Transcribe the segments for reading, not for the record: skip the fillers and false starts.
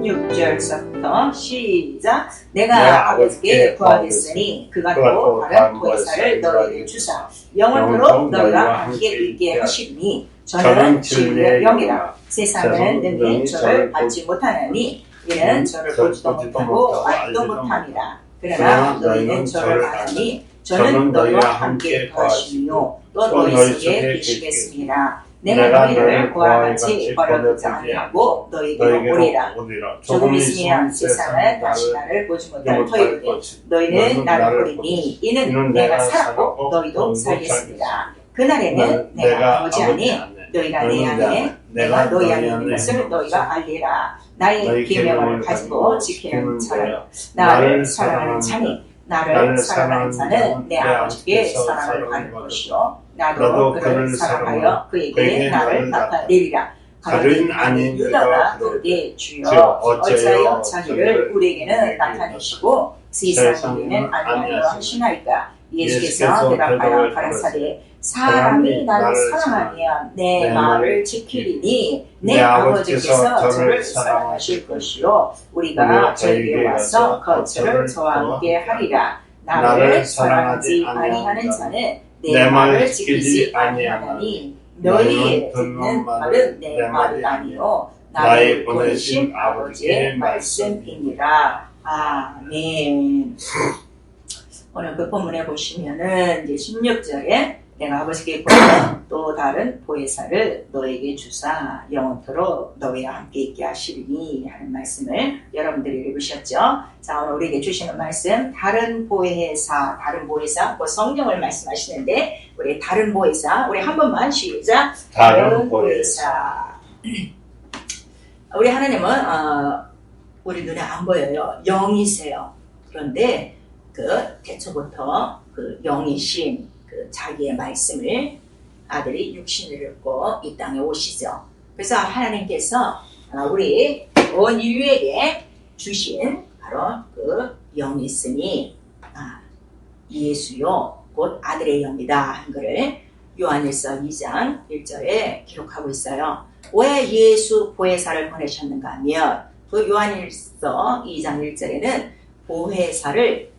16절서부터 시작. 내가 아버지께 구하겠으니 그가 또 다른 보혜사를 너희에게 주사 영원토록 너희와 함께 있게 하시니 저는 진리의 영이라. 세상은 능히 저를 받지 못하나니 이는 저를 보지도 못하고 알지도 못함이라. 그러나 너희는 저를 아나니 저는 너희와 함께 거하시며 또 너희 속에 계시겠습니다. 내가 너희를 구하같이 버려두지 아니하고 너희에게로 오리라. 조금 있으면 세상은 다시 나를 보지 못할 터이되 너희는 나를 보리니 이는 내가 살았고 너희도 살겠습니다. 그날에는 내가 아버지 안에 너희가 내 안에 내가 너희 안에 있는 것을 너희가 알리라. 나의 계명을 가지고 지키는 자는 나를 사랑하는 자니 나를 사랑하는 자는 내 아버지께 사랑을 받을 것이요 나도 그를 사랑하여 그에게 나를 갚아내리라. 가룟 아닌 유다가 그에게 주여 어찌하여 자기를 우리에게는 나타내시고 세상에게는 아니하여 하시나이까. 예수께서 대답하여 가라사대 사람이 나를 사랑하면 내 말을 지키리니 내 아버지께서 저를 사랑하실 것이요 우리가 저에게 와서 거처를 저와 함께 하리라. 나를 사랑하지 아니하는 자는 내 말을 지키지 아니하나니 너희의 듣는 말은 내 말이 아니요 나를 보내신 아버지의 말씀이니라. 아멘. 오늘 그 본문에 보시면은 이제 16절에 내가 아버지께 구하여 또 다른 보혜사를 너에게 주사 영원토록 너희와 함께 있게 하시리니 하는 말씀을 여러분들이 읽으셨죠? 자, 오늘 우리에게 주시는 말씀 다른 보혜사 뭐 성경을 말씀하시는데 우리 다른 보혜사 우리 한 번만 시작. 다른 보혜사. 우리 하나님은 우리 눈에 안 보여요. 영이세요. 그런데 그 태초부터 그 영이신 그 자기의 말씀을 아들이 육신을 입고 이 땅에 오시죠. 그래서 하나님께서 우리 온 인류에게 주신 바로 그 영이 있으니 예수요 곧 아들의 영이다 한 것을 요한일서 2장 1절에 기록하고 있어요. 왜 예수 보혜사를 보내셨는가 하면 그 요한일서 2장 1절에는 보혜사를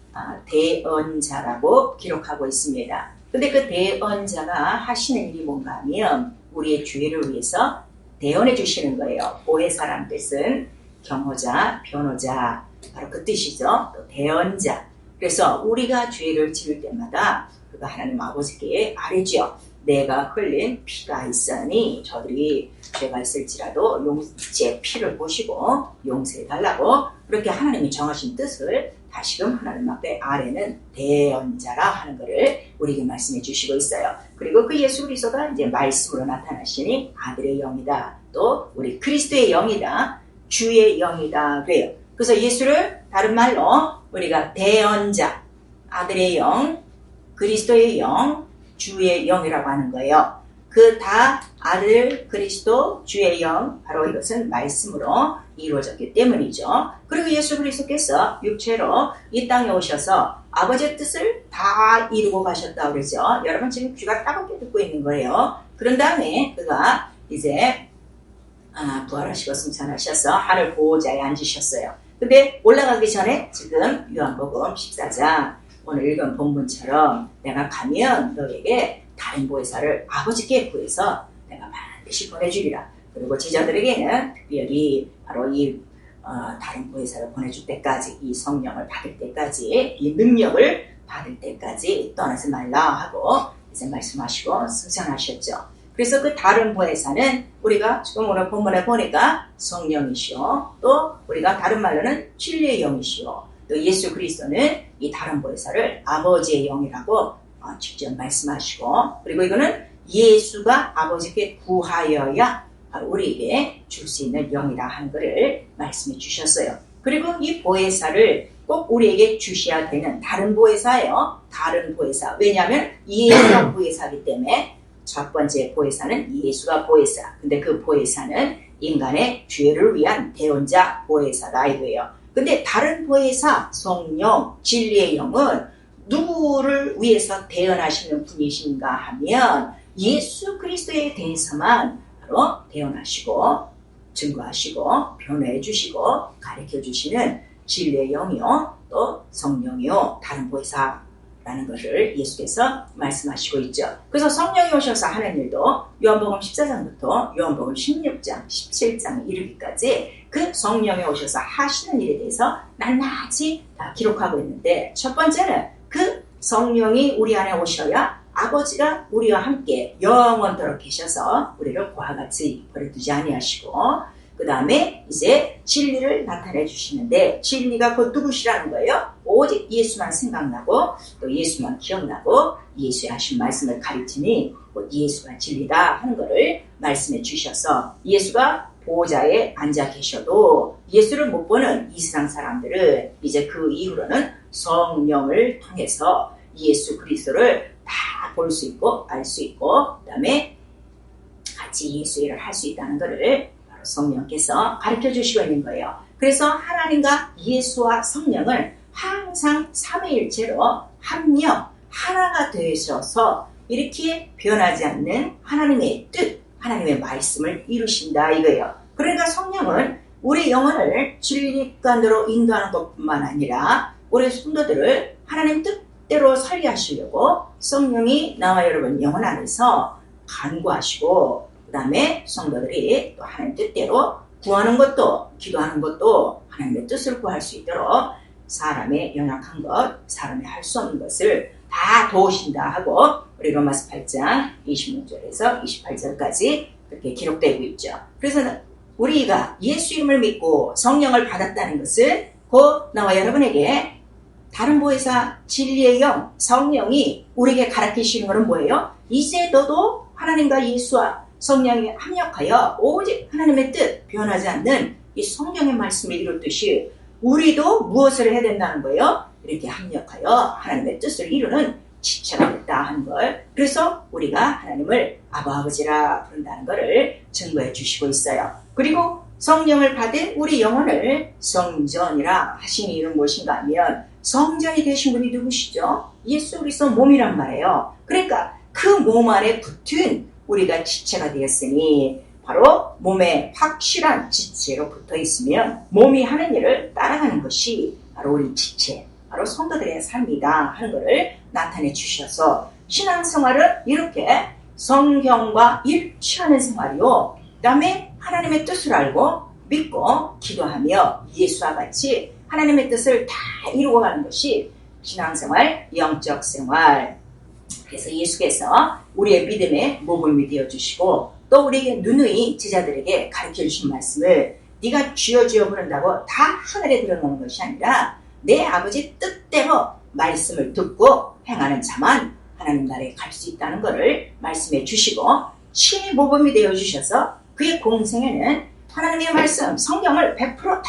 대언자라고 기록하고 있습니다. 근데 그 대언자가 하시는 일이 뭔가 하면 우리의 죄를 위해서 대언해 주시는 거예요. 보혜사라는 뜻은 경호자, 변호자 바로 그 뜻이죠. 또 대언자. 그래서 우리가 죄를 지을 때마다 그가 하나님 아버지께 아뢰죠. 내가 흘린 피가 있으니 저들이 죄가 있을지라도 제 피를 보시고 용서해달라고 그렇게 하나님이 정하신 뜻을 다시금 하나님 앞에 아뢰는 대언자라 하는 것을 우리에게 말씀해 주시고 있어요. 그리고 그 예수 그리스도가 이제 말씀으로 나타나시니 아들의 영이다. 또 우리 그리스도의 영이다. 주의 영이다. 그래요. 그래서 예수를 다른 말로 우리가 대언자, 아들의 영, 그리스도의 영, 주의 영이라고 하는 거예요. 그 다 아들 그리스도 주의 영 바로 이것은 말씀으로 이루어졌기 때문이죠. 그리고 예수 그리스도께서 육체로 이 땅에 오셔서 아버지의 뜻을 다 이루고 가셨다고 그러죠. 여러분 지금 귀가 따갑게 듣고 있는 거예요. 그런 다음에 그가 이제 부활하시고 승천하셔서 하늘 보호자에 앉으셨어요. 근데 올라가기 전에 지금 요한복음 14장 오늘 읽은 본문처럼 내가 가면 너에게 다른 보혜사를 아버지께 구해서 내가 반드시 보내주리라. 그리고 제자들에게는 특별히 바로 이 다른 보혜사를 보내줄 때까지 이 성령을 받을 때까지 이 능력을 받을 때까지 떠나지 말라 하고 이제 말씀하시고 승천하셨죠. 그래서 그 다른 보혜사는 우리가 지금 오늘 본문에 보니까 성령이시오. 또 우리가 다른 말로는 진리의 영이시오. 또 예수 그리스도는 이 다른 보혜사를 아버지의 영이라고 직접 말씀하시고 그리고 이거는 예수가 아버지께 구하여야 우리에게 줄 수 있는 영이라 하는 것을 말씀해 주셨어요. 그리고 이 보혜사를 꼭 우리에게 주셔야 되는 다른 보혜사예요. 다른 보혜사. 왜냐하면 예수가 보혜사이기 때문에 첫 번째 보혜사는 예수가 보혜사. 근데 그 보혜사는 인간의 죄를 위한 대언자 보혜사다 이거예요. 근데 다른 보혜사, 성령, 진리의 영은 누구를 위해서 대언하시는 분이신가 하면 예수 그리스도에 대해서만 바로 대언하시고 증거하시고 변호해 주시고 가르쳐 주시는 진리의 영이요 또 성령이요 다른 보혜사라는 것을 예수께서 말씀하시고 있죠. 그래서 성령이 오셔서 하는 일도 요한복음 14장부터 요한복음 16장 17장 이르기까지 그 성령이 오셔서 하시는 일에 대해서 낱낱이 다 기록하고 있는데, 첫 번째는 그 성령이 우리 안에 오셔야 아버지가 우리와 함께 영원토록 계셔서 우리를 그와 같이 버려두지 아니하시고, 그 다음에 이제 진리를 나타내 주시는데, 진리가 곧 누구시라는 거예요? 오직 예수만 생각나고 또 예수만 기억나고 예수의 하신 말씀을 가르치니 곧 예수가 진리다 하는 것을 말씀해 주셔서, 예수가 보호자에 앉아 계셔도 예수를 못 보는 이 세상 사람들은 이제 그 이후로는 성령을 통해서 예수 그리스도를 다 볼 수 있고 알 수 있고, 그 다음에 같이 예수 일을 할 수 있다는 것을 바로 성령께서 가르쳐 주시고 있는 거예요. 그래서 하나님과 예수와 성령을 항상 삼위일체로 합력 하나가 되셔서 이렇게 변하지 않는 하나님의 뜻, 하나님의 말씀을 이루신다 이거예요. 그러니까 성령은 우리 영혼을 진리관으로 인도하는 것뿐만 아니라 우리 성도들을 하나님 뜻대로 살게 하시려고 성령이 나와 여러분 영혼 안에서 간구하시고, 그 다음에 성도들이 또 하나님 뜻대로 구하는 것도 기도하는 것도 하나님의 뜻을 구할 수 있도록 사람의 연약한 것, 사람이 할 수 없는 것을 다 도우신다 하고 우리 로마서 8장 26절에서 28절까지 그렇게 기록되고 있죠. 그래서 우리가 예수 이름을 믿고 성령을 받았다는 것은 곧 나와 여러분에게 다른 보혜사 진리의 영 성령이 우리에게 가르치시는 것은 뭐예요? 이제 너도 하나님과 예수와 성령이 합력하여 오직 하나님의 뜻 변하지 않는 이 성령의 말씀을 이루듯이 우리도 무엇을 해야 된다는 거예요? 이렇게 합력하여 하나님의 뜻을 이루는 지체가 됐다 하는 걸, 그래서 우리가 하나님을 아버지라 부른다는 것을 증거해 주시고 있어요. 그리고 성령을 받은 우리 영혼을 성전이라 하신 이유는 무엇인가 하면, 성전이 되신 분이 누구시죠? 예수 그리스도 몸이란 말이에요. 그러니까 그 몸 안에 붙은 우리가 지체가 되었으니, 바로 몸에 확실한 지체로 붙어 있으면 몸이 하는 일을 따라가는 것이 바로 우리 지체, 바로 성도들의 삶이다 하는 것을 나타내 주셔서, 신앙생활은 이렇게 성경과 일치하는 생활이요, 그 다음에 하나님의 뜻을 알고 믿고 기도하며 예수와 같이 하나님의 뜻을 다 이루어가는 것이 신앙생활, 영적 생활. 그래서 예수께서 우리의 믿음의 모범이 되어주시고 또 우리에게 누누이 제자들에게 가르쳐주신 말씀을 네가 주여 주여 부른다고 다 하늘에 들어놓는 것이 아니라 내 아버지 뜻대로 말씀을 듣고 행하는 자만 하나님 나라에 갈 수 있다는 것을 말씀해 주시고, 친히 모범이 되어주셔서 그의 공생에는 하나님의 말씀, 성경을 100% 다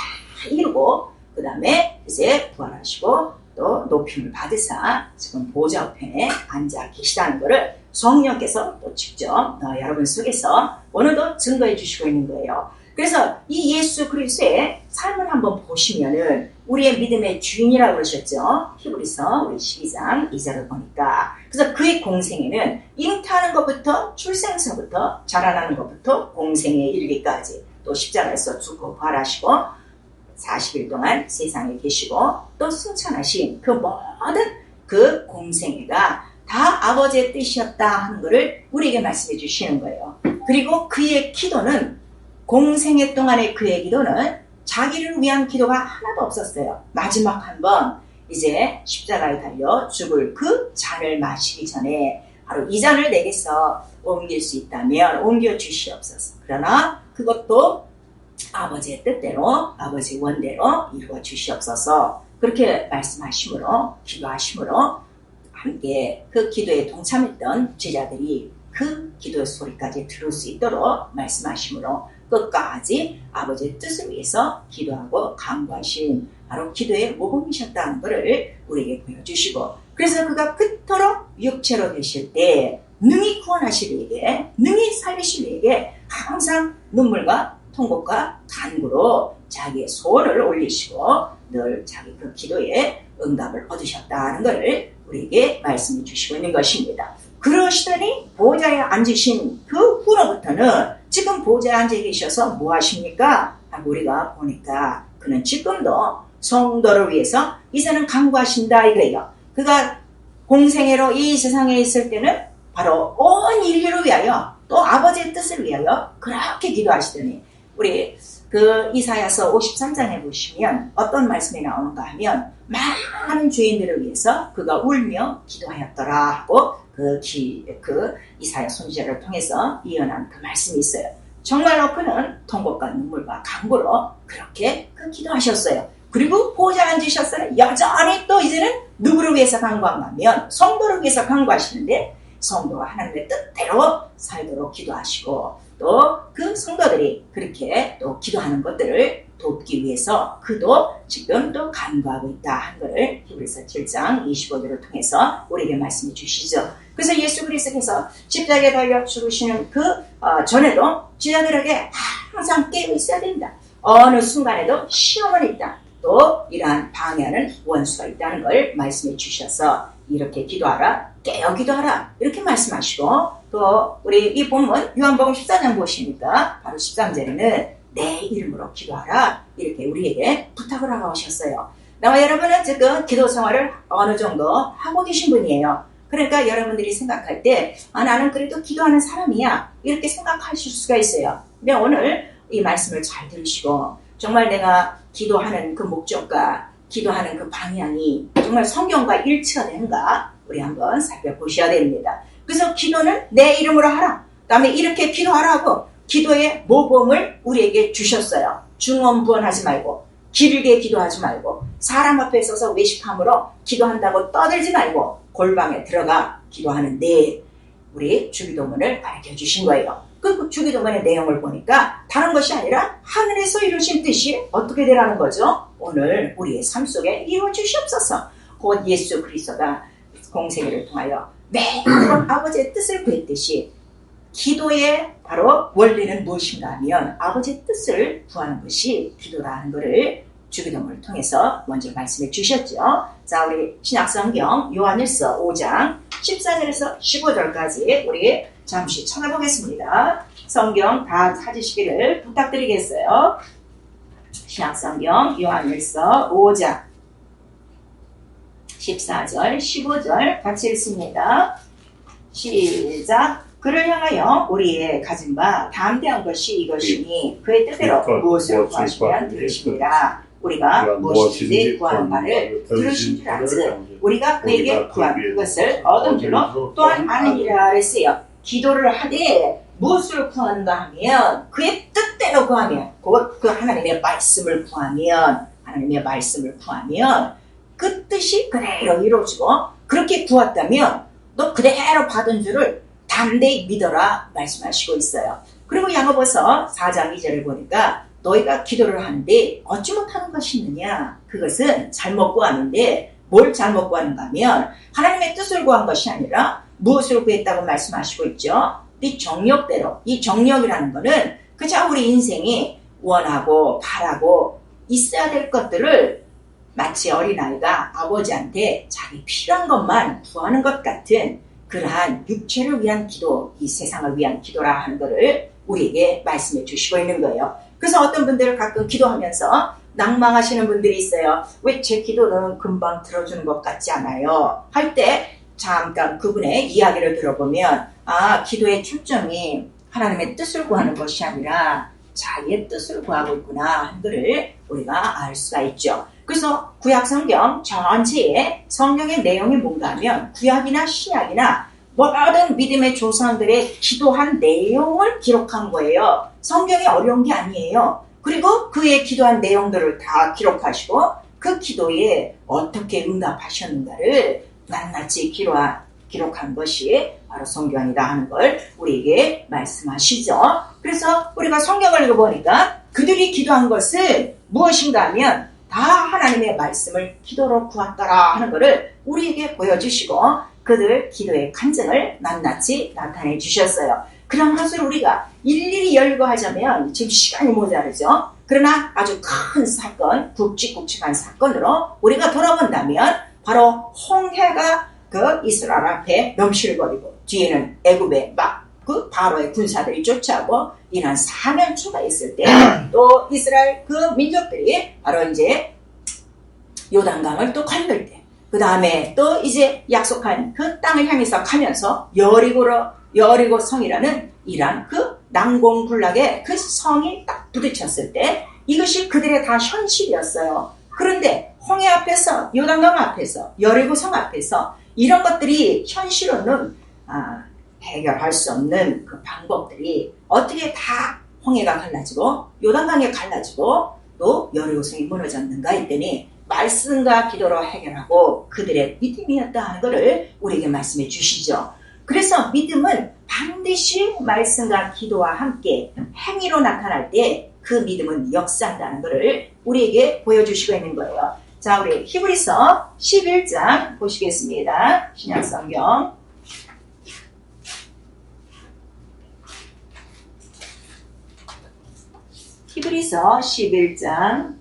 이루고 그 다음에 이제 부활하시고 또 높임을 받으사 지금 보좌 우편에 앉아 계시다는 것을 성령께서 또 직접 여러분 속에서 오늘도 증거해 주시고 있는 거예요. 그래서 이 예수 그리스도의 삶을 한번 보시면은 우리의 믿음의 주인이라고 그러셨죠. 히브리서 우리 12장 2절을 보니까. 그래서 그의 공생에는 잉태하는 것부터 출생서부터 자라나는 것부터 공생에 이르기까지 또 십자가에서 죽고 부활하시고 40일 동안 세상에 계시고 또 승천하신 그 모든 그 공생애가 다 아버지의 뜻이었다 하는 것을 우리에게 말씀해 주시는 거예요. 그리고 그의 기도는, 공생애 동안의 그의 기도는 자기를 위한 기도가 하나도 없었어요. 마지막 한번 이제 십자가에 달려 죽을 그 잔을 마시기 전에 바로 이 잔을 내게서 옮길 수 있다면 옮겨 주시옵소서. 그러나 그것도 아버지의 뜻대로 아버지 원대로 이루어 주시옵소서. 그렇게 말씀하심으로 기도하심으로 함께 그 기도에 동참했던 제자들이 그 기도의 소리까지 들을 수 있도록 말씀하심으로 끝까지 아버지의 뜻을 위해서 기도하고 간구하신 바로 기도의 모범이셨다는 것을 우리에게 보여주시고, 그래서 그가 그토록 육체로 되실 때 능히 구원하실 이에게, 능히 살리실 이에게 항상 눈물과 통곡과 간구로 자기의 소원을 올리시고 늘 자기 그 기도에 응답을 얻으셨다는 것을 우리에게 말씀해 주시고 있는 것입니다. 그러시더니 보좌에 앉으신 그 후로부터는 지금 보좌에 앉아 계셔서 뭐 하십니까? 하고 우리가 보니까 그는 지금도 성도를 위해서 이제는 간구하신다 이거예요. 그가 공생애로 이 세상에 있을 때는 바로 온 인류를 위하여 또 아버지의 뜻을 위하여 그렇게 기도하시더니 우리 그 이사야서 53장에 보시면 어떤 말씀이 나오는가 하면 많은 죄인들을 위해서 그가 울며 기도하였더라 하고 그 이사야 선지자를 통해서 예언한 그 말씀이 있어요. 정말로 그는 통곡과 눈물과 간구로 그렇게 기도하셨어요. 그리고 보좌에 앉으셨어요. 여전히 또 이제는 누구를 위해서 간구한가 하면 성도를 위해서 간구하시는데 성도가 하나님의 뜻대로 살도록 기도하시고 또 그 성도들이 그렇게 또 기도하는 것들을 돕기 위해서 그도 지금 또 간구하고 있다 한 것을 히브리서 7장 25절을 통해서 우리에게 말씀해 주시죠. 그래서 예수 그리스도께서 십자가에 달려 죽으시는 그 전에도 제자들에게 항상 깨어 있어야 된다. 어느 순간에도 시험은 있다. 또 이러한 방해하는 원수가 있다는 걸 말씀해 주셔서 이렇게 기도하라, 깨어 기도하라 이렇게 말씀하시고 또 우리 이 본문 요한복음 14장 보시니까 바로 13절에는 내 이름으로 기도하라 이렇게 우리에게 부탁을 하고 오셨어요. 나와 여러분은 지금 기도 생활을 어느 정도 하고 계신 분이에요. 그러니까 여러분들이 생각할 때 나는 그래도 기도하는 사람이야 이렇게 생각하실 수가 있어요. 근데 오늘 이 말씀을 잘 들으시고 정말 내가 기도하는 그 목적과 기도하는 그 방향이 정말 성경과 일치가 되는가 우리 한번 살펴보셔야 됩니다. 그래서 기도는 내 이름으로 하라. 그다음에 이렇게 기도하라고 기도의 모범을 우리에게 주셨어요. 중언부언하지 말고 길게 기도하지 말고 사람 앞에 서서 외식함으로 기도한다고 떠들지 말고 골방에 들어가 기도하는데 우리 주기도문을 가르쳐 주신 거예요. 그 주기도문의 내용을 보니까 다른 것이 아니라 하늘에서 이루신 뜻이 어떻게 되라는 거죠? 오늘 우리의 삶 속에 이루어 주시옵소서. 곧 예수 그리스도가 공생애를 통하여 매번 아버지의 뜻을 구했듯이 기도의 바로 원리는 무엇인가 하면 아버지의 뜻을 구하는 것이 기도라는 것을 주기도문을 통해서 먼저 말씀해 주셨죠. 자, 우리 신약성경 요한일서 5장 14절에서 15절까지 우리 잠시 찾아보겠습니다. 성경 다 찾으시기를 부탁드리겠어요. 신약성경 요한일서 5장 14절 15절 같이 읽습니다. 시작. 그를 향하여 우리의 가진 바 담대한 것이 이것이니 그의 뜻대로 무엇을 구하시면 들으십니다. 우리가 무엇이든지 구하는 바를 들으신 줄 알지. 우리가 그에게 구한 그것을 얻은 줄로 또한 아느니라 그랬어요. 기도를 하되 무엇을 구하는가 하면 그의 뜻대로 구하면 그 하나님의 말씀을 구하면 그 뜻이 그대로 이루어지고 그렇게 구했다면 너 그대로 받은 줄을 담대히 믿어라 말씀하시고 있어요. 그리고 야고보서 4장 2절을 보니까 너희가 기도를 하는데 얻지 못하는 것이 있느냐? 그것은 잘못 구하는데 뭘 잘못 구하는가 하면 하나님의 뜻을 구한 것이 아니라 무엇을 구했다고 말씀하시고 있죠. 이 정력대로, 이 정력이라는 거는 그저 우리 인생이 원하고 바라고 있어야 될 것들을 마치 어린아이가 아버지한테 자기 필요한 것만 구하는 것 같은 그러한 육체를 위한 기도, 이 세상을 위한 기도라 하는 것을 우리에게 말씀해 주시고 있는 거예요. 그래서 어떤 분들을 가끔 기도하면서 낭망하시는 분들이 있어요. 왜 제 기도는 금방 들어주는 것 같지 않아요? 할 때 잠깐 그분의 이야기를 들어보면 기도의 초점이 하나님의 뜻을 구하는 것이 아니라 자기의 뜻을 구하고 있구나 하는 것을 우리가 알 수가 있죠. 그래서 구약성경 전체에 성경의 내용이 뭔가 하면 구약이나 신약이나 모든 믿음의 조상들의 기도한 내용을 기록한 거예요. 성경이 어려운 게 아니에요. 그리고 그의 기도한 내용들을 다 기록하시고 그 기도에 어떻게 응답하셨는가를 낱낱이 기록한 것이 바로 성경이다 하는 걸 우리에게 말씀하시죠. 그래서 우리가 성경을 읽어보니까 그들이 기도한 것은 무엇인가 하면 다 하나님의 말씀을 기도로 구했더라 하는 것을 우리에게 보여주시고 그들 기도의 간증을 낱낱이 나타내 주셨어요. 그런 것을 우리가 일일이 열거하자면 지금 시간이 모자르죠. 그러나 아주 큰 사건, 굵직굵직한 사건으로 우리가 돌아본다면 바로 홍해가 그 이스라엘 앞에 넘실거리고 뒤에는 애굽에 막 그 바로의 군사들이 쫓아오고 이런 사면초가 있을 때 또 이스라엘 그 민족들이 바로 이제 요단강을 또 건널 때 그 다음에 또 이제 약속한 그 땅을 향해서 가면서 여리고 성이라는 이란 그 난공불락의 그 성이 딱 부딪혔을 때 이것이 그들의 다 현실이었어요. 그런데 홍해 앞에서 요단강 앞에서 여리고 성 앞에서 이런 것들이 현실로는 해결할 수 없는 그 방법들이 어떻게 다 홍해가 갈라지고 요단강이 갈라지고 또 여리고성이 무너졌는가 했더니 말씀과 기도로 해결하고 그들의 믿음이었다 하는 것을 우리에게 말씀해 주시죠. 그래서 믿음은 반드시 말씀과 기도와 함께 행위로 나타날 때 그 믿음은 역사한다는 것을 우리에게 보여주시고 있는 거예요. 자, 우리 히브리서 11장 보시겠습니다. 신약성경. 히브리서 11장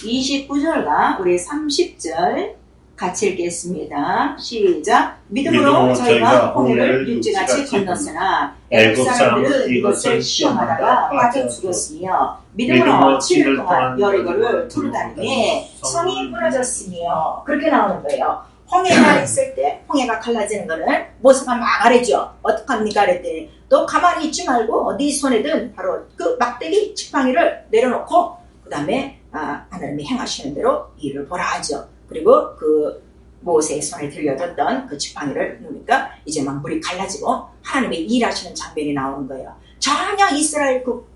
29절과 우리 30절 같이 읽겠습니다. 시작. 믿음으로 저희가 홍해를 육지같이 건넜으나 애굽 사람들은 이것을 시험하다가 빠져 죽었으며 믿음으로 7일 동안 여리고를 두루다니며 성이 무너졌으며 그렇게 나오는 거예요. 홍해가 있을 때 홍해가 갈라지는 거는 모세가 막 말해줘. 어떡합니까? 그랬더니 또 가만히 있지 말고 네 손에든 바로 그 막대기 지팡이를 내려놓고 그 다음에 하나님이 행하시는 대로 일을 보라 하죠. 그리고 그 모세의 손에 들려졌던 그 지팡이를 놓으니까 이제 막 물이 갈라지고 하나님이 일하시는 장면이 나오는 거예요. 전혀 이스라엘 그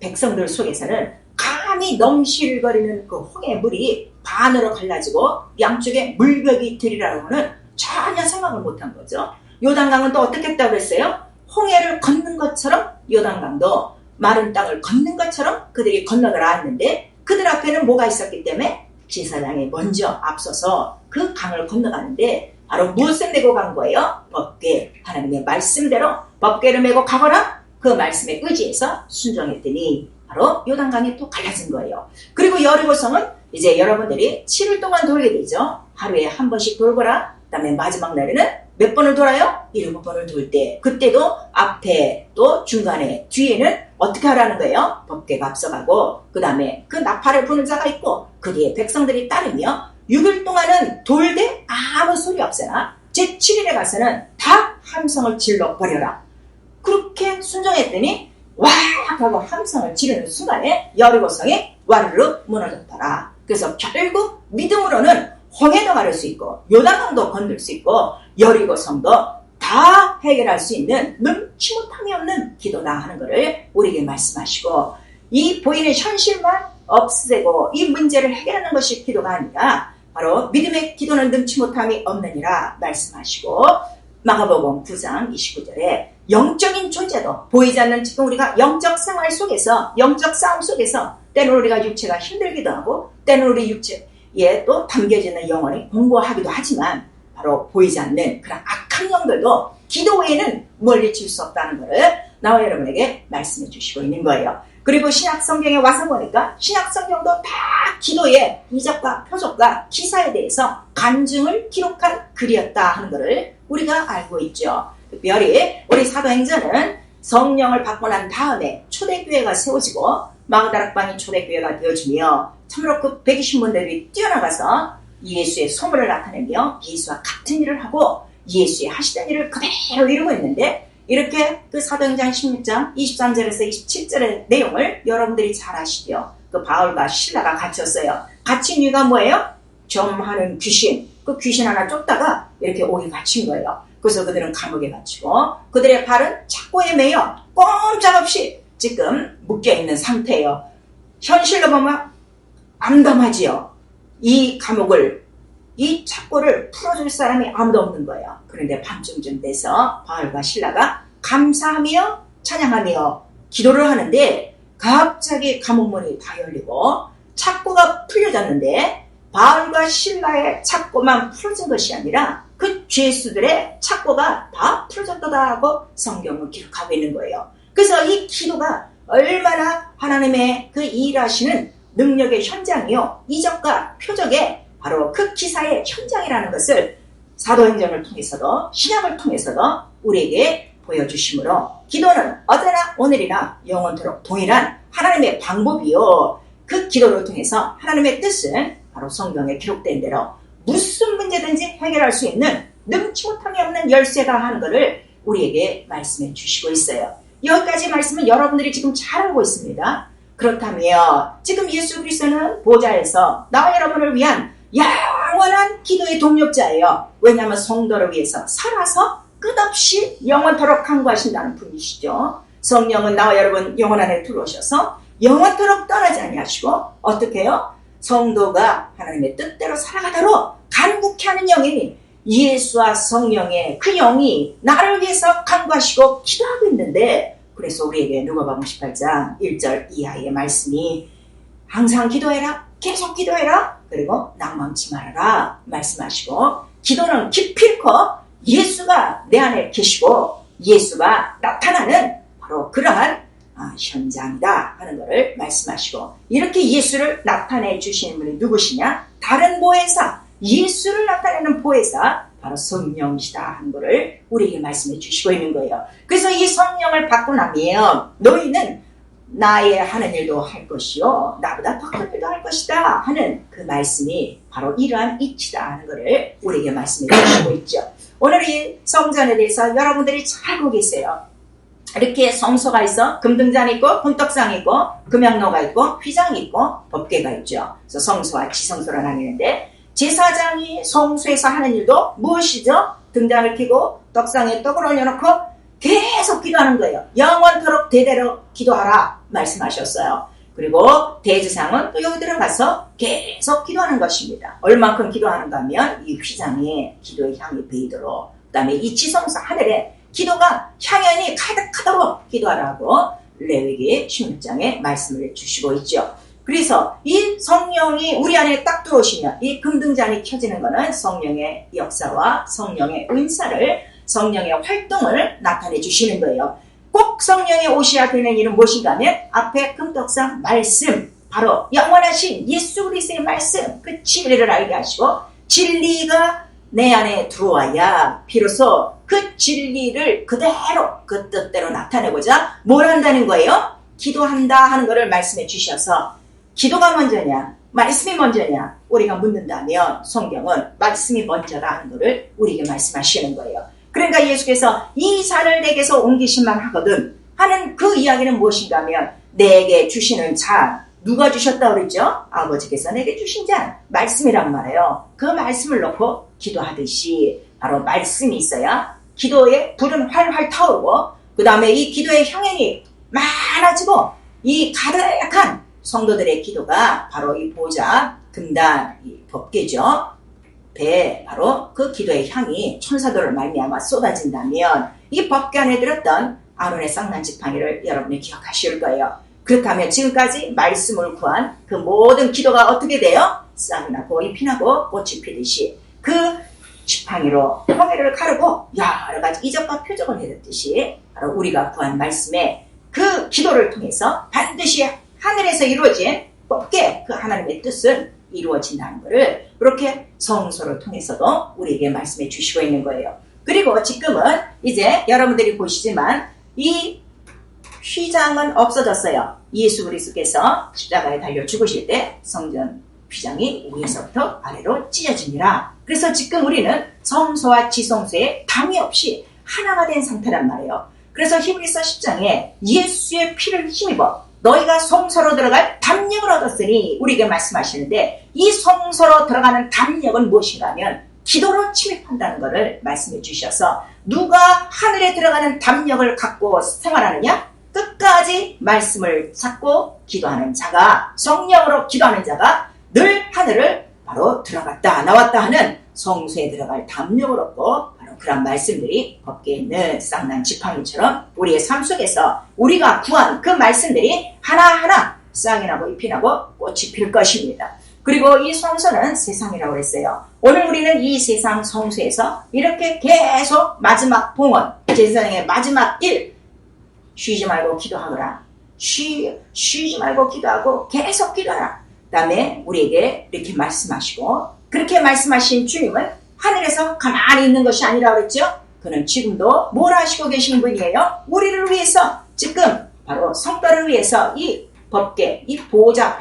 백성들 속에서는 감히 넘실거리는 그 홍해 물이 반으로 갈라지고 양쪽에 물벽이 들이라고는 전혀 생각을 못한 거죠. 요단강은 또 어떻게 했다고 그랬어요? 홍해를 걷는 것처럼 요단강도 마른 땅을 걷는 것처럼 그들이 건너가라 했는데 그들 앞에는 뭐가 있었기 때문에 제사장이 먼저 앞서서 그 강을 건너가는데 바로 무엇을 메고 간 거예요? 법궤. 하나님의 말씀대로 법궤를 메고 가거나 그 말씀에 의지해서 순종했더니 바로 요단강이 또 갈라진 거예요. 그리고 여리고성은 이제 여러분들이 7일 동안 돌게 되죠. 하루에 한 번씩 돌거라. 그 다음에 마지막 날에는 몇 번을 돌아요? 7번을 돌 때. 그때도 앞에 또 중간에 뒤에는 어떻게 하라는 거예요? 법궤가 앞서가고 그 다음에 그 나팔을 부는 자가 있고 그 뒤에 백성들이 따르며 6일 동안은 돌되 아무 소리 없으나 제7일에 가서는 다 함성을 질러버려라. 그렇게 순종했더니 와 하고 함성을 지르는 순간에 여리고성이 와르르 무너졌더라. 그래서 결국 믿음으로는 홍해도 가를 수 있고 요단강도 건널 수 있고 여리고성도 다 해결할 수 있는 능치 못함이 없는 기도다 하는 것을 우리에게 말씀하시고 이 보이는 현실만 없애고 이 문제를 해결하는 것이 기도가 아니라 바로 믿음의 기도는 능치 못함이 없느니라 말씀하시고 마가복음 9장 29절에 영적인 존재도 보이지 않는 지금 우리가 영적 생활 속에서 영적 싸움 속에서 때는 우리가 육체가 힘들기도 하고 때는 우리 육체에 또 담겨지는 영혼이 공고하기도 하지만 바로 보이지 않는 그런 악한 영들도 기도 외에는 멀리칠 수 없다는 것을 나와 여러분에게 말씀해 주시고 있는 거예요. 그리고 신약 성경에 와서 보니까 신약 성경도 다 기도의 이적과 표적과 기사에 대해서 간증을 기록한 글이었다 하는 것을 우리가 알고 있죠. 특별히 우리 사도행전은 성령을 받고 난 다음에 초대교회가 세워지고 마그다락방이 초대교회가 되어지며 참으로 그 120문들이 뛰어나가서 예수의 소문을 나타내며 예수와 같은 일을 하고 예수의 하시던 일을 그대로 이루고 있는데 이렇게 그 사도행전 16장 23절에서 27절의 내용을 여러분들이 잘 아시죠. 그 바울과 실라가 갇혔어요. 갇힌 이유가 뭐예요? 점하는 귀신. 그 귀신 하나 쫓다가 이렇게 오게 갇힌 거예요. 그래서 그들은 감옥에 갇히고 그들의 발은 착고에 매여 꼼짝없이 지금 묶여있는 상태예요. 현실로 보면 암담하지요. 이 감옥을 이 착고를 풀어줄 사람이 아무도 없는 거예요. 그런데 밤중쯤 돼서 바울과 실라가 감사하며 찬양하며 기도를 하는데 갑자기 감옥문이 다 열리고 착고가 풀려졌는데 바울과 실라의 착고만 풀어진 것이 아니라 그 죄수들의 착고가 다 풀어졌다 하고 성경을 기록하고 있는 거예요. 그래서 이 기도가 얼마나 하나님의 그 일하시는 능력의 현장이요 이적과 표적의 바로 그 기사의 현장이라는 것을 사도행전을 통해서도 신약을 통해서도 우리에게 보여주시므로 기도는 어제나 오늘이나 영원토록 동일한 하나님의 방법이요. 그 기도를 통해서 하나님의 뜻은 바로 성경에 기록된 대로 무슨 문제든지 해결할 수 있는 능치 못함이 없는 열쇠가 하는 것을 우리에게 말씀해 주시고 있어요. 여기까지 말씀은 여러분들이 지금 잘 알고 있습니다. 그렇다면 지금 예수 그리스도는 보좌에서 나와 여러분을 위한 영원한 기도의 동력자예요. 왜냐하면 성도를 위해서 살아서 끝없이 영원토록 간구하신다는 분이시죠. 성령은 나와 여러분 영혼 안에 들어오셔서 영원토록 떠나지 아니하시고 어떻게 해요? 성도가 하나님의 뜻대로 살아가도록 간구케 하는 영이니 예수와 성령의 그 영이 나를 위해서 간구하시고 기도하고 있는데, 그래서 우리에게 누가복음 18장 1절 이하의 말씀이 항상 기도해라, 계속 기도해라, 그리고 낭망치 말아라 말씀하시고, 기도는 기필코 예수가 내 안에 계시고 예수가 나타나는 바로 그러한 현장이다 하는 것을 말씀하시고, 이렇게 예수를 나타내 주시는 분이 누구시냐? 다른 보혜사, 예수를 나타내는 보혜사 바로 성령이시다 하는 것을 우리에게 말씀해 주시고 있는 거예요. 그래서 이 성령을 받고 나면 너희는 나의 하는 일도 할 것이요 나보다 더 큰 일도 할 것이다 하는 그 말씀이 바로 이러한 이치다 하는 것을 우리에게 말씀해 주시고 있죠. 오늘 이 성전에 대해서 여러분들이 잘 알고 계세요. 이렇게 성소가 있어 금등잔이 있고 금떡상이 있고 금양로가 있고 휘장이 있고 법궤가 있죠. 그래서 성소와 지성소를 나뉘는데, 제사장이 성소에서 하는 일도 무엇이죠? 등잔을 켜고 떡상에 떡을 올려놓고 계속 기도하는 거예요. 영원토록 대대로 기도하라 말씀하셨어요. 그리고 대제사장은 또 여기 들어가서 계속 기도하는 것입니다. 얼만큼 기도하는가 하면 이 휘장에 기도의 향이 배이도록, 그 다음에 이 지성소 하늘에 기도가 향연이 가득하도록 기도하라고 레위기 16장에 말씀을 주시고 있죠. 그래서 이 성령이 우리 안에 딱 들어오시면 이 금등잔이 켜지는 것은 성령의 역사와 성령의 은사를, 성령의 활동을 나타내 주시는 거예요. 꼭 성령이 오셔야 되는 일은 무엇인가 하면 앞에 금떡상 말씀, 바로 영원하신 예수 그리스도의 말씀, 그 진리를 알게 하시고 진리가 내 안에 들어와야 비로소 그 진리를 그대로 그 뜻대로 나타내고자 뭘 한다는 거예요? 기도한다 하는 것을 말씀해 주셔서, 기도가 먼저냐 말씀이 먼저냐 우리가 묻는다면 성경은 말씀이 먼저다 하는 것을 우리에게 말씀하시는 거예요. 그러니까 예수께서 이 산을 내게서 옮기시만 하거든 하는 그 이야기는 무엇인가 하면, 내게 주시는 자, 누가 주셨다고 그랬죠? 아버지께서 내게 주신 자, 말씀이란 말이에요. 그 말씀을 놓고 기도하듯이 바로 말씀이 있어야 기도의 불은 활활 타오르고, 그 다음에 이 기도의 향연이 많아지고, 이 가득한 성도들의 기도가 바로 이 보좌, 금단, 이 법궤죠. 배, 바로 그 기도의 향이 천사들을 말미암아 쏟아진다면 이 법궤 안에 들었던 아론의 쌍난 지팡이를 여러분이 기억하실 거예요. 그렇다면 지금까지 말씀을 구한 그 모든 기도가 어떻게 돼요? 싹이 나고 잎이 나고 꽃이 피듯이 그 지팡이로 홍해를 가르고 여러 가지 이적과 표적을 해줬듯이 바로 우리가 구한 말씀에 그 기도를 통해서 반드시 하늘에서 이루어진 법궤, 그 하나님의 뜻은 이루어진다는 것을 그렇게 성소를 통해서도 우리에게 말씀해 주시고 있는 거예요. 그리고 지금은 이제 여러분들이 보시지만 이 휘장은 없어졌어요. 예수 그리스도께서 십자가에 달려 죽으실 때 성전 휘장이 위에서부터 아래로 찢어집니다. 그래서 지금 우리는 성소와 지성소에 담이 없이 하나가 된 상태란 말이에요. 그래서 히브리서 10장에 예수의 피를 힘입어 너희가 성소로 들어갈 담력을 얻었으니 우리에게 말씀하시는데, 이 성소로 들어가는 담력은 무엇인가 하면 기도로 침입한다는 것을 말씀해 주셔서, 누가 하늘에 들어가는 담력을 갖고 생활하느냐? 끝까지 말씀을 찾고 기도하는 자가, 성령으로 기도하는 자가 늘 하늘을 바로 들어갔다 나왔다 하는 성소에 들어갈 담력을 얻고, 바로 그런 말씀들이 법궤에 있는 쌍난 지팡이처럼 우리의 삶 속에서 우리가 구한 그 말씀들이 하나하나 쌍이 나고 잎이 나고 꽃이 필 것입니다. 그리고 이 성소는 세상이라고 했어요. 오늘 우리는 이 세상 성소에서 이렇게 계속 마지막 봉헌, 제사장의 마지막 일, 쉬지 말고 기도하거라. 쉬지 말고 기도하고 계속 기도하라. 그 다음에 우리에게 이렇게 말씀하시고, 그렇게 말씀하신 주님은 하늘에서 가만히 있는 것이 아니라 그랬죠. 그는 지금도 뭘 하시고 계시는 분이에요? 우리를 위해서 지금 바로 성도를 위해서 이 법계, 이 보좌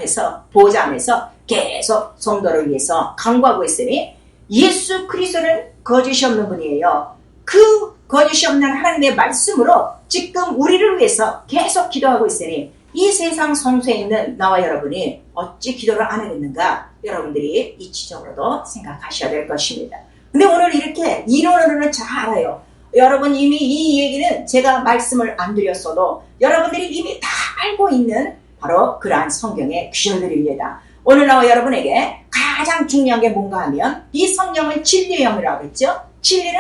안에서 계속 성도를 위해서 강구하고 있으니 예수 그리스도는 거짓이 없는 분이에요. 그 거짓이 없는 하나님의 말씀으로 지금 우리를 위해서 계속 기도하고 있으니 이 세상 성소에 있는 나와 여러분이 어찌 기도를 안 하겠는가? 여러분들이 이치적으로도 생각하셔야 될 것입니다. 근데 오늘 이렇게 이론으로는 잘 알아요. 여러분 이미 이 얘기는 제가 말씀을 안 드렸어도 여러분들이 이미 다 알고 있는 바로 그러한 성경의 구절들입니다. 오늘 나와 여러분에게 가장 중요한 게 뭔가 하면 이 성령은 진리의 영이라고 했죠. 진리는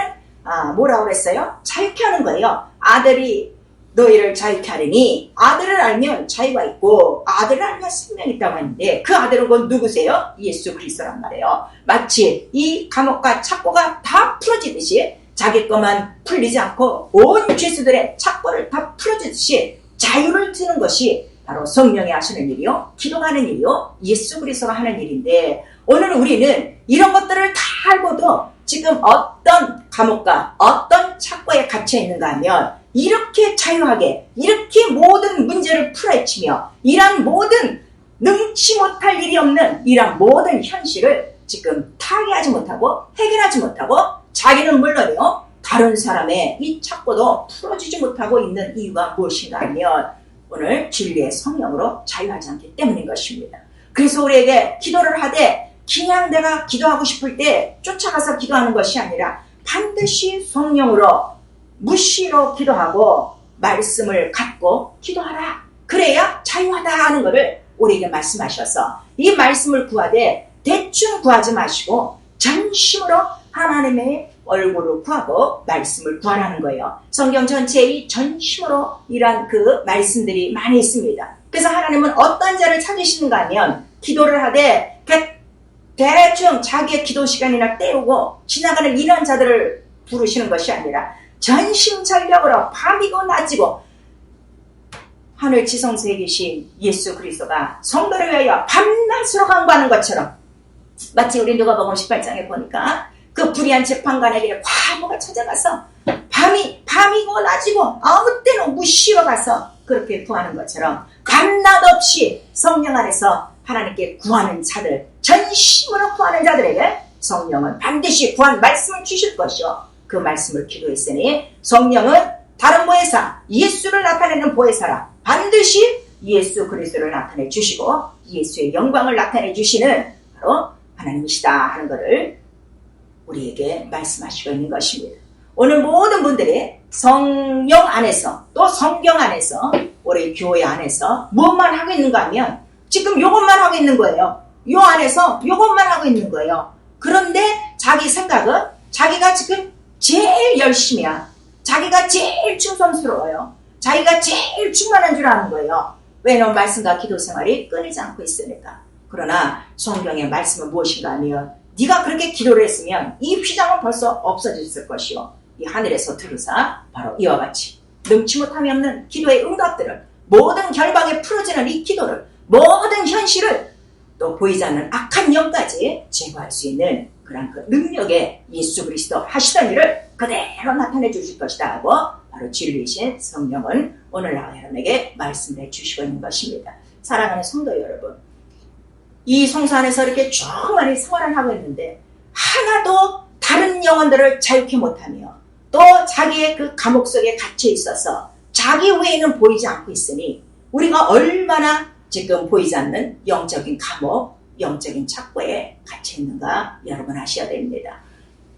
뭐라고 그랬어요? 자유케 하는 거예요. 아들이 너희를 자유케 하리니 아들을 알면 자유가 있고 아들을 알면 생명이 있다고 하는데 그 아들은 곧 누구세요? 예수 그리스도란 말이에요. 마치 이 감옥과 착고가 다 풀어지듯이 자기 것만 풀리지 않고 온 죄수들의 착고를 다 풀어주듯이 자유를 주는 것이 바로 성령이 하시는 일이요, 기도가 하는 일이요, 예수 그리스도가 하는 일인데 오늘 우리는 이런 것들을 다 알고도 지금 어떤 감옥과 어떤 착고에 갇혀 있는가 하면 이렇게 자유하게 이렇게 모든 문제를 풀어헤치며 이러한 모든 능치 못할 일이 없는 이러한 모든 현실을 지금 타개하지 못하고 해결하지 못하고 자기는 물론이요 다른 사람의 이 착고도 풀어주지 못하고 있는 이유가 무엇인가 하면 오늘 진리의 성령으로 자유하지 않기 때문인 것입니다. 그래서 우리에게 기도를 하되 그냥 내가 기도하고 싶을 때 쫓아가서 기도하는 것이 아니라 반드시 성령으로 무시로 기도하고 말씀을 갖고 기도하라. 그래야 자유하다 하는 것을 우리에게 말씀하셔서 이 말씀을 구하되 대충 구하지 마시고 전심으로 하나님의 얼굴을 구하고 말씀을 구하라는 거예요. 성경 전체에 이 전심으로 이러한 그 말씀들이 많이 있습니다. 그래서 하나님은 어떤 자를 찾으시는가 하면 기도를 하되 대충 자기의 기도 시간이나 때우고 지나가는 이런 자들을 부르시는 것이 아니라 전심전력으로 밤이고 낮이고 하늘 지성소에 계신 예수 그리스도가 성도를 위하여 밤낮으로 간구하는 것처럼 마치 우리 누가복음 18장에 보니까 그 불의한 재판관에게 과부가 찾아가서 밤이고 낮이고 아무 때나 무시로 가서 그렇게 구하는 것처럼 밤낮 없이 성령 안에서 하나님께 구하는 자들, 전심으로 구하는 자들에게 성령은 반드시 구한 말씀을 주실 것이요 그 말씀을 기도했으니 성령은 다른 보혜사, 예수를 나타내는 보혜사라. 반드시 예수 그리스도를 나타내 주시고 예수의 영광을 나타내 주시는 바로 하나님이시다 하는 것을 우리에게 말씀하시고 있는 것입니다. 오늘 모든 분들이 성령 안에서 또 성경 안에서 우리 교회 안에서 무엇만 하고 있는가 하면 지금 이것만 하고 있는 거예요. 요 안에서 이것만 하고 있는 거예요. 그런데 자기 생각은 자기가 지금 제일 열심이야. 자기가 제일 충성스러워요. 자기가 제일 충만한 줄 아는 거예요. 왜냐하면 말씀과 기도 생활이 끊이지 않고 있으니까. 그러나 성경의 말씀은 무엇인가 하면 네가 그렇게 기도를 했으면 이 휘장은 벌써 없어졌을 것이요. 이 하늘에서 들으사 바로 이와 같이 능치 못함이 없는 기도의 응답들을 모든 결박에 풀어지는 이 기도를 모든 현실을 또 보이지 않는 악한 영까지 제거할 수 있는 그런 그 능력의 예수 그리스도 하시던 일을 그대로 나타내 주실 것이다 하고 바로 진리이신 성령은 오늘 나와 여러분에게 말씀을 해주시고 있는 것입니다. 사랑하는 성도 여러분, 이 성소 안에서 이렇게 조그마한 생활을 하고 있는데 하나도 다른 영혼들을 자유케 못하며 또 자기의 그 감옥 속에 갇혀 있어서 자기 외에는 보이지 않고 있으니 우리가 얼마나 지금 보이지 않는 영적인 감옥, 영적인 착고에 갇혀 있는가 여러분 아셔야 됩니다.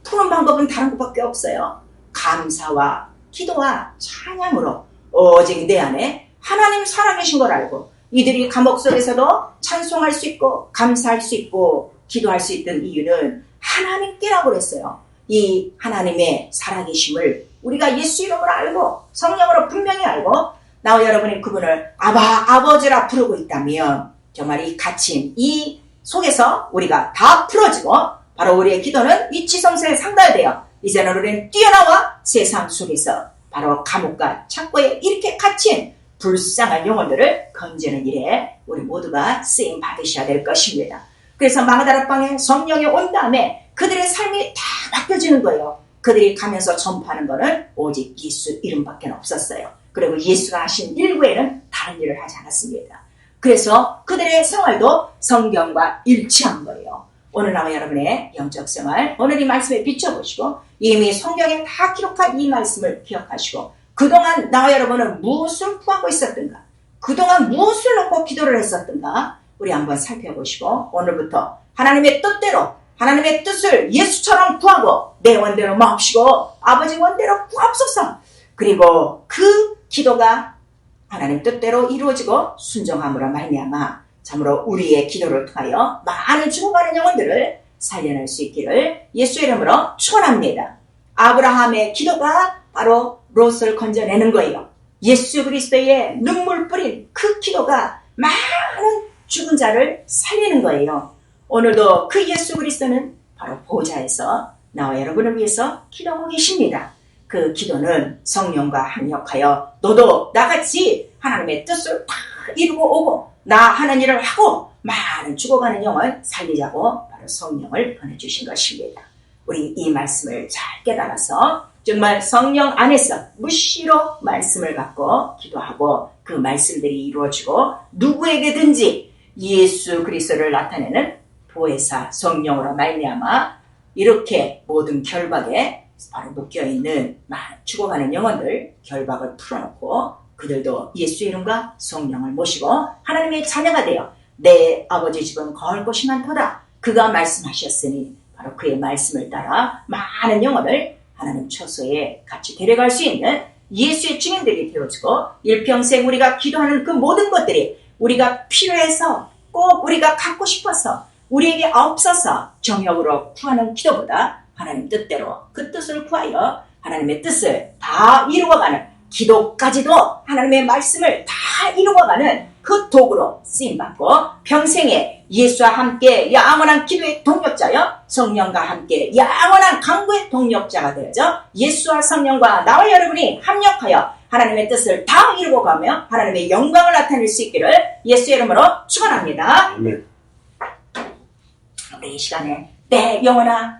푸는 방법은 다른 것밖에 없어요. 감사와 기도와 찬양으로 오직 내 안에 하나님 살아계신 걸 알고 이들이 감옥 속에서도 찬송할 수 있고 감사할 수 있고 기도할 수 있던 이유는 하나님께라고 그랬어요. 이 하나님의 살아계심을 우리가 예수 이름으로 알고 성령으로 분명히 알고 나와 여러분이 그분을 아버지라 부르고 있다면 정말 이 갇힌 이 속에서 우리가 다 풀어지고 바로 우리의 기도는 이 지성소에 상달되어 이제는 우리는 뛰어나와 세상 속에서 바로 감옥과 착고에 이렇게 갇힌 불쌍한 영혼들을 건지는 일에 우리 모두가 쓰임 받으셔야 될 것입니다. 그래서 마가다락방에 성령이 온 다음에 그들의 삶이 다 바뀌어지는 거예요. 그들이 가면서 전파하는 거는 오직 예수 이름밖에 없었어요. 그리고 예수가 하신 일 외에는 다른 일을 하지 않았습니다. 그래서 그들의 생활도 성경과 일치한 거예요. 오늘 나와 여러분의 영적 생활, 오늘 이 말씀에 비춰보시고 이미 성경에 다 기록한 이 말씀을 기억하시고 그동안 나와 여러분은 무엇을 구하고 있었던가, 그동안 무엇을 놓고 기도를 했었던가 우리 한번 살펴보시고 오늘부터 하나님의 뜻대로 하나님의 뜻을 예수처럼 구하고 내 원대로 마옵시고 아버지 원대로 구하옵소서. 그리고 그 기도가 하나님 뜻대로 이루어지고 순종함으로 말미암아 참으로 우리의 기도를 통하여 많은 죽어가는 영혼들을 살려낼 수 있기를 예수의 이름으로 축원합니다. 아브라함의 기도가 바로 롯을 건져내는 거예요. 예수 그리스도의 눈물 뿌린 그 기도가 많은 죽은 자를 살리는 거예요. 오늘도 그 예수 그리스도는 바로 보좌에서 나와 여러분을 위해서 기도하고 계십니다. 그 기도는 성령과 합력하여 너도 나같이 하나님의 뜻을 다 이루고 오고 나 하는 일을 하고 많은 죽어가는 영혼 살리자고 바로 성령을 보내주신 것입니다. 우리 이 말씀을 잘 깨달아서 정말 성령 안에서 무시로 말씀을 갖고 기도하고 그 말씀들이 이루어지고 누구에게든지 예수 그리스도를 나타내는 보혜사 성령으로 말미암아 이렇게 모든 결박에 바로 묶여있는 많은 죽어가는 영혼들 결박을 풀어놓고 그들도 예수 이름과 성령을 모시고 하나님의 자녀가 되어 내 아버지 집은 거할 곳이 많도다. 그가 말씀하셨으니 바로 그의 말씀을 따라 많은 영혼을 하나님 처소에 같이 데려갈 수 있는 예수의 증인들이 되어지고 일평생 우리가 기도하는 그 모든 것들이 우리가 필요해서 꼭 우리가 갖고 싶어서 우리에게 없어서 정욕으로 구하는 기도보다 하나님 뜻대로 그 뜻을 구하여 하나님의 뜻을 다 이루어가는 기도까지도 하나님의 말씀을 다 이루어가는 그 도구로 쓰임받고 평생에 예수와 함께 영원한 기도의 동력자여 성령과 함께 영원한 강구의 동력자가 되어져 예수와 성령과 나와 여러분이 합력하여 하나님의 뜻을 다 이루고 가며 하나님의 영광을 나타낼 수 있기를 예수의 이름으로 축원합니다. 우리 이 시간에 내 영혼아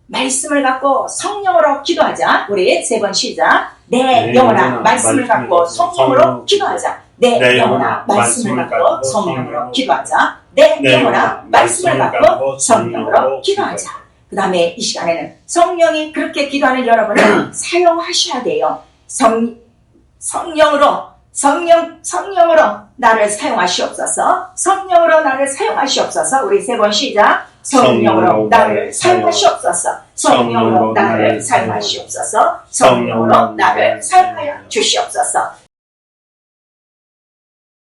말씀을 갖고 성령으로 기도하자. 우리 세 번 시작. 내 영혼아 말씀을 갖고 성령으로 기도하자. 내 영혼아 말씀을 갖고 성령으로 기도하자. 내 영혼아 말씀을 갖고 성령으로 기도하자. 그 다음에 이 시간에는 성령이 그렇게 기도하는 여러분을 사용하셔야 돼요. 성령으로 나를 사용하시옵소서. 성령으로 나를 사용하시옵소서. 우리 세 번 시작. 성령으로 나를 사용하시옵소서. 성령으로 나를 사용하시옵소서. 성령으로 나를 사용하여 주시옵소서.